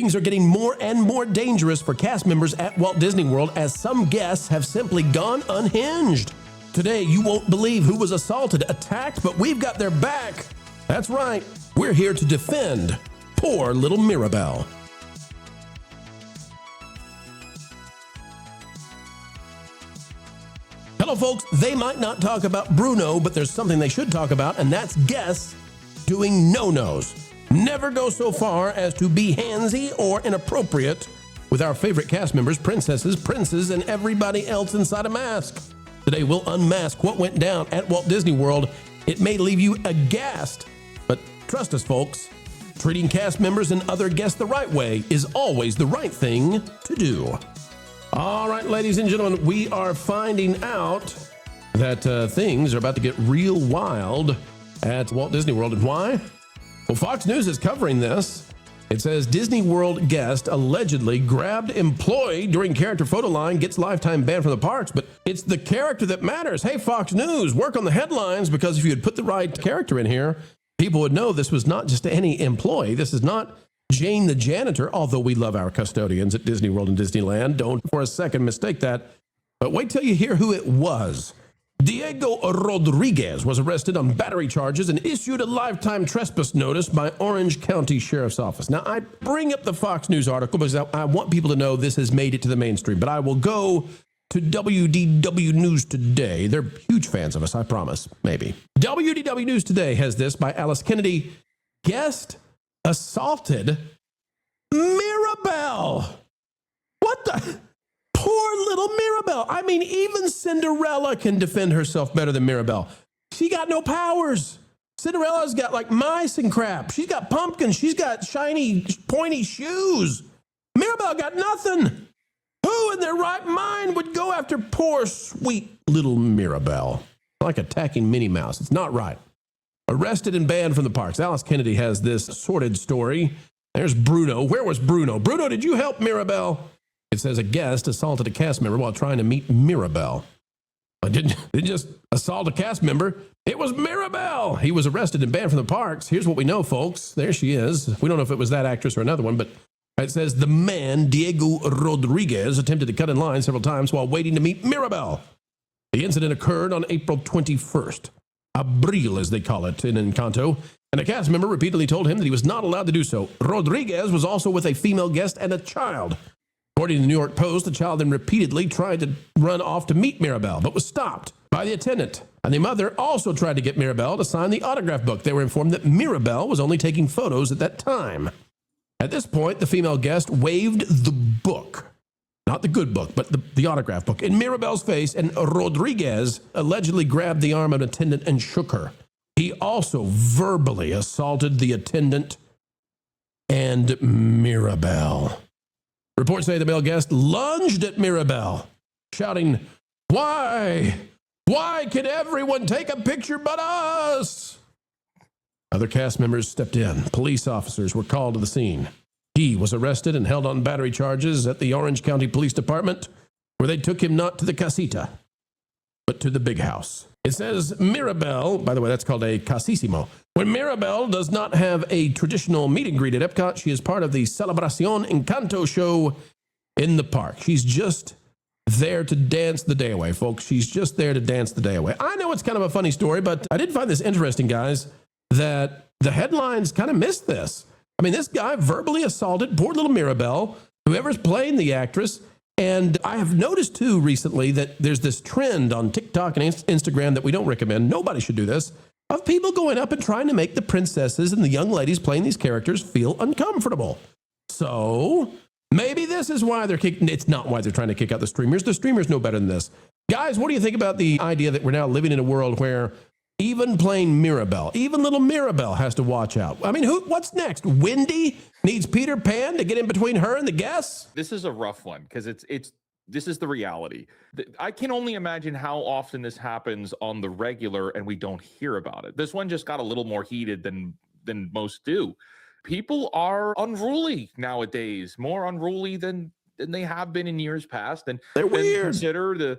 Things are getting more and more dangerous for cast members at Walt Disney World as some guests have simply gone unhinged. Today, you won't believe who was assaulted, attacked, but we've got their back. That's right, we're here to defend poor little Mirabel. Hello, folks. They might not talk about Bruno, but there's something they should talk about, and that's guests doing no-nos. Never go so far as to be handsy or inappropriate with our favorite cast members, princesses, princes, and everybody else inside a mask. Today, we'll unmask what went down at Walt Disney World. It may leave you aghast, but trust us, folks, treating cast members and other guests the right way is always the right thing to do. All right, ladies and gentlemen, we are finding out that things are about to get real wild at Walt Disney World. And why? Well, Fox News is covering this. It says Disney World guest allegedly grabbed employee during character photo line, gets lifetime ban from the parks, but it's the character that matters. Hey, Fox News, work on the headlines, because if you had put the right character in here, people would know this was not just any employee. This is not Jane the janitor, although we love our custodians at Disney World and Disneyland. Don't for a second mistake that. But wait till you hear who it was. Diego Rodriguez was arrested on battery charges and issued a lifetime trespass notice by Orange County Sheriff's Office. Now, I bring up the Fox News article because I want people to know this has made it to the mainstream, but I will go to WDW News Today. They're huge fans of us, I promise. Maybe. WDW News Today has this by Alice Kennedy. Guest assaulted Mirabel. What the? Poor little Mirabel. I mean, even Cinderella can defend herself better than Mirabel. She got no powers. Cinderella's got like mice and crap. She's got pumpkins. She's got shiny, pointy shoes. Mirabel got nothing. Who in their right mind would go after poor, sweet little Mirabel? Like attacking Minnie Mouse. It's not right. Arrested and banned from the parks. Alice Kennedy has this sordid story. There's Bruno. Where was Bruno? Bruno, did you help Mirabel? It says a guest assaulted a cast member while trying to meet Mirabel. I didn't just assault a cast member. It was Mirabel. He was arrested and banned from the parks. Here's what we know, folks. There she is. We don't know if it was that actress or another one, but it says the man, Diego Rodriguez, attempted to cut in line several times while waiting to meet Mirabel. The incident occurred on April 21st. Abril, as they call it in Encanto, and a cast member repeatedly told him that he was not allowed to do so. Rodriguez was also with a female guest and a child. According to the New York Post, the child then repeatedly tried to run off to meet Mirabel, but was stopped by the attendant. And the mother also tried to get Mirabel to sign the autograph book. They were informed that Mirabel was only taking photos at that time. At this point, the female guest waved the book. Not the good book, but the autograph book, in Mirabel's face, and Rodriguez allegedly grabbed the arm of an attendant and shook her. He also verbally assaulted the attendant and Mirabel. Reports say the male guest lunged at Mirabel, shouting, "Why? Why can everyone take a picture but us?" Other cast members stepped in. Police officers were called to the scene. He was arrested and held on battery charges at the Orange County Police Department, where they took him not to the casita, but to the big house. It says Mirabel, by the way, that's called a casissimo. When Mirabel does not have a traditional meet and greet at Epcot, she is part of the Celebración Encanto show in the park. She's just there to dance the day away, folks. She's just there to dance the day away. I know it's kind of a funny story, but I did find this interesting, guys, that the headlines kind of missed this. I mean, this guy verbally assaulted poor little Mirabel, whoever's playing the actress. And I have noticed, too, recently that there's this trend on TikTok and Instagram that we don't recommend. Nobody should do this, of people going up and trying to make the princesses and the young ladies playing these characters feel uncomfortable. So maybe this is why they're kicking. It's not why they're trying to kick out the streamers. The streamers know better than this. Guys, what do you think about the idea that we're now living in a world where even playing Mirabel, even little Mirabel has to watch out? I mean, what's next? Wendy needs Peter Pan to get in between her and the guests? This is a rough one because this is the reality. I can only imagine how often this happens on the regular and we don't hear about it. This one just got a little more heated than most do. People are unruly nowadays, more unruly than they have been in years past. And they're weird. Consider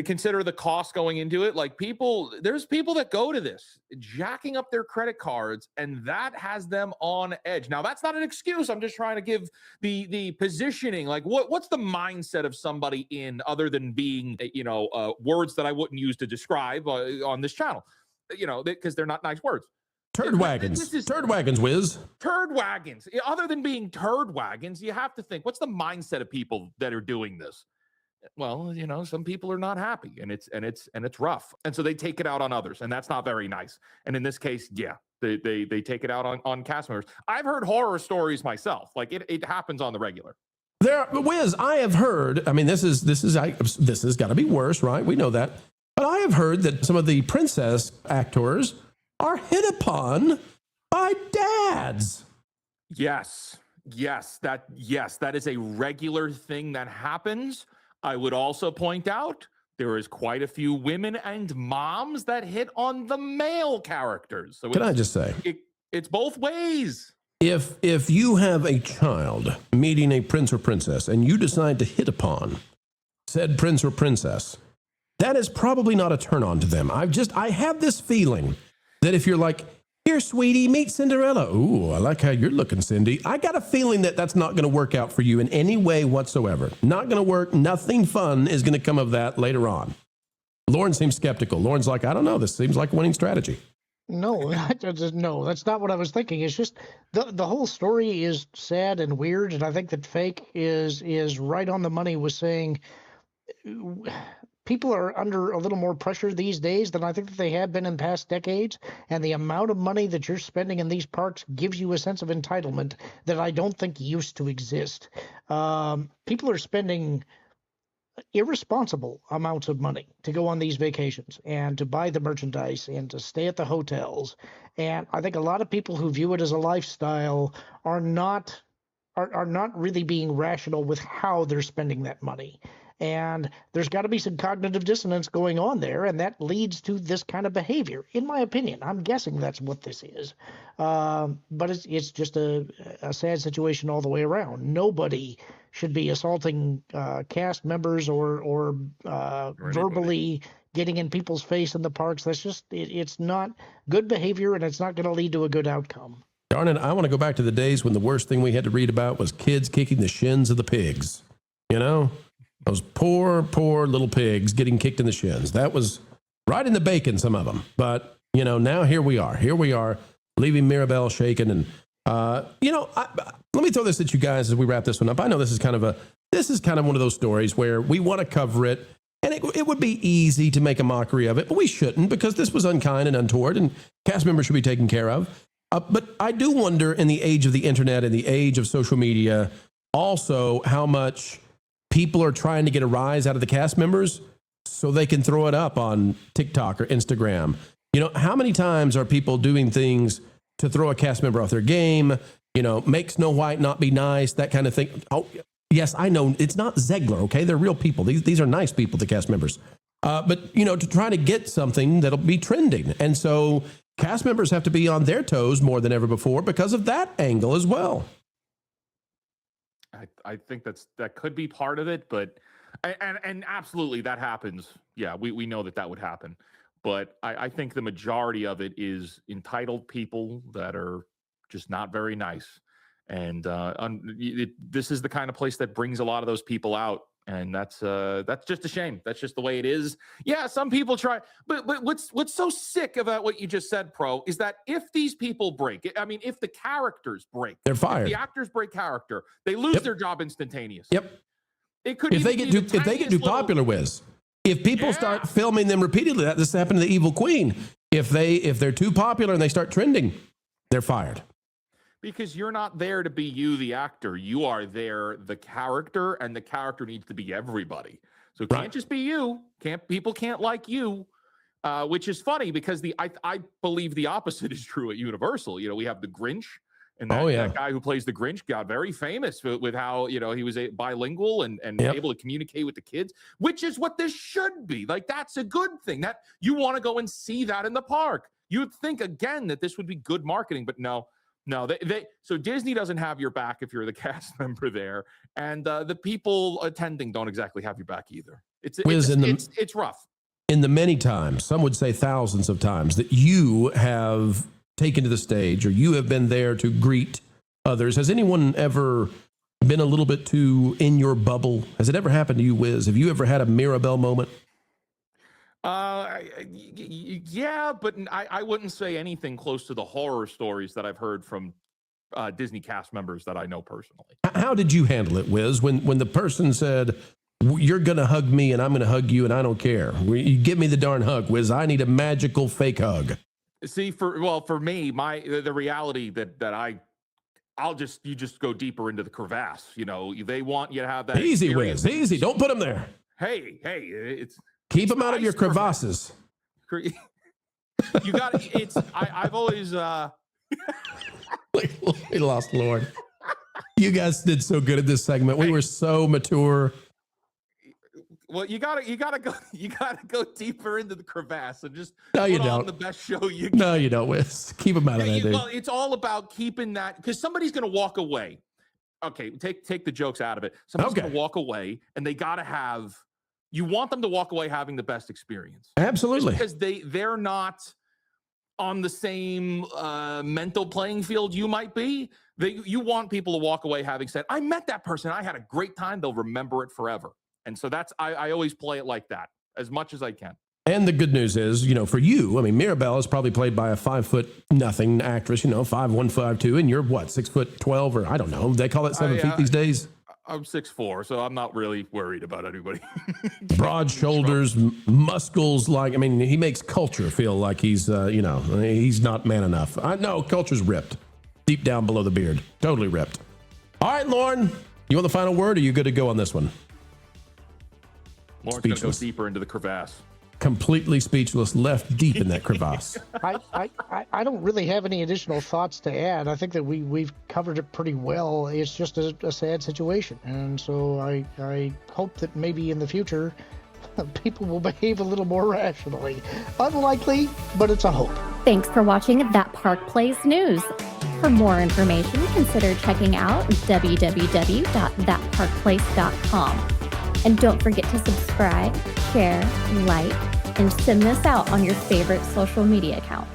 consider the cost going into it. Like there's people that go to this jacking up their credit cards, and that has them on edge. Now, that's not an excuse. I'm just trying to give the positioning. Like, what's the mindset of somebody in, other than being, words that I wouldn't use to describe on this channel, because they're not nice words. Turd wagons. Turd wagons, whiz. Turd wagons. Other than being turd wagons, you have to think, what's the mindset of people that are doing this? Well, some people are not happy, and it's rough, and so they take it out on others, and that's not very nice. And in this case, yeah, they take it out on cast members. I've heard horror stories myself. Like it happens on the regular. Wiz, I have heard. I mean, this has got to be worse, right? We know that, but I have heard that some of the princess actors are hit upon by dads. Yes, that is a regular thing that happens. I would also point out there is quite a few women and moms that hit on the male characters. So can I just say, it's both ways. If you have a child meeting a prince or princess and you decide to hit upon said prince or princess, that is probably not a turn on to them. I have this feeling that if you're like, here, sweetie, meet Cinderella. Ooh, I like how you're looking, Cindy. I got a feeling that that's not going to work out for you in any way whatsoever. Not going to work. Nothing fun is going to come of that later on. Lauren seems skeptical. Lauren's like, I don't know. This seems like a winning strategy. No, no, that's not what I was thinking. It's just the whole story is sad and weird, and I think that Fake is right on the money with saying people are under a little more pressure these days than I think that they have been in past decades, and the amount of money that you're spending in these parks gives you a sense of entitlement that I don't think used to exist. People are spending irresponsible amounts of money to go on these vacations and to buy the merchandise and to stay at the hotels, and I think a lot of people who view it as a lifestyle are not really being rational with how they're spending that money. And there's got to be some cognitive dissonance going on there, and that leads to this kind of behavior, in my opinion. I'm guessing that's what this is. But it's just a sad situation all the way around. Nobody should be assaulting cast members or verbally getting in people's face in the parks. That's just, it's not good behavior, and it's not going to lead to a good outcome. Darn it, I want to go back to the days when the worst thing we had to read about was kids kicking the shins of the pigs. Those poor little pigs getting kicked in the shins. That was right in the bacon, some of them. But, now here we are, leaving Mirabel shaken. And, let me throw this at you guys as we wrap this one up. I know this is kind of one of those stories where we want to cover it, and it would be easy to make a mockery of it, but we shouldn't, because this was unkind and untoward, and cast members should be taken care of. But I do wonder, in the age of the internet and the age of social media, also how much people are trying to get a rise out of the cast members so they can throw it up on TikTok or Instagram. How many times are people doing things to throw a cast member off their game? Make Snow White not be nice, that kind of thing. Oh, yes, I know it's not Zegler, okay? They're real people. These are nice people, the cast members. But to try to get something that'll be trending. And so cast members have to be on their toes more than ever before because of that angle as well. I think that could be part of it, but and absolutely that happens. Yeah, we know that would happen, but I think the majority of it is entitled people that are just not very nice, and this is the kind of place that brings a lot of those people out, and that's just a shame. That's just the way it is. Yeah, some people try, but what's so sick about what you just said, Pro, is that if these people break, I mean, if the characters break, they're fired. If the actors break character, they lose their job instantaneously. Yep. It could if they get too popular, Wiz. If people start filming them repeatedly, this happened to the Evil Queen. If they're too popular and they start trending, they're fired. Because you're not there to be you, the actor. You are there, the character, and the character needs to be everybody. So it can't just be you. People can't like you, which is funny because I believe the opposite is true at Universal. We have the Grinch, and that guy who plays the Grinch got very famous with how he was bilingual and able to communicate with the kids, which is what this should be. Like, that's a good thing. That you want to go and see that in the park. You'd think again that this would be good marketing, but no. No, so Disney doesn't have your back if you're the cast member there, and the people attending don't exactly have your back either. It's rough. In the many times, some would say thousands of times, that you have taken to the stage or you have been there to greet others, has anyone ever been a little bit too in your bubble? Has it ever happened to you, Wiz? Have you ever had a Mirabel moment? Yeah, but I wouldn't say anything close to the horror stories that I've heard from Disney cast members that I know personally. How did you handle it, Wiz, when the person said, you're going to hug me and I'm going to hug you and I don't care. You give me the darn hug, Wiz. I need a magical fake hug. See, for me, the reality that you just go deeper into the crevasse. You know, they want you to have that. Easy, experience. Wiz. Easy. Don't put them there. Hey, it's keep them out of your crevasses. You got it. I've always we lost Lord. You guys did so good at this segment. We were so mature. Well, you gotta go deeper into the crevasse and just no, you put don't. On the best show you can. No, you don't, Wiz. Keep them out of that, dude. Well, it's all about keeping that, because somebody's gonna walk away. Okay, take the jokes out of it. Somebody's gonna walk away, and they gotta have. You want them to walk away having the best experience. Absolutely, because they're not on the same mental playing field you might be. You want people to walk away having said, "I met that person. I had a great time." They'll remember it forever. And so I always play it like that as much as I can. And the good news is, for you, I mean, Mirabel is probably played by a 5'0" actress, 5'1", 5'2", and you're what, 6'12", or I don't know. They call it 7 feet these days. I'm 6'4", so I'm not really worried about anybody. Broad shoulders, muscles, he makes culture feel like he's, he's not man enough. I know culture's ripped deep down below the beard. Totally ripped. All right, Lauren, you want the final word, or are you good to go on this one? Lauren's going to go deeper into the crevasse. Completely speechless, left deep in that crevasse. I don't really have any additional thoughts to add. I think that we've covered it pretty well. It's just a sad situation. And so I hope that maybe in the future, people will behave a little more rationally. Unlikely, but it's a hope. Thanks for watching That Park Plays News. For more information, consider checking out www.thatparkplace.com. And don't forget to subscribe, share, like, and send this out on your favorite social media accounts.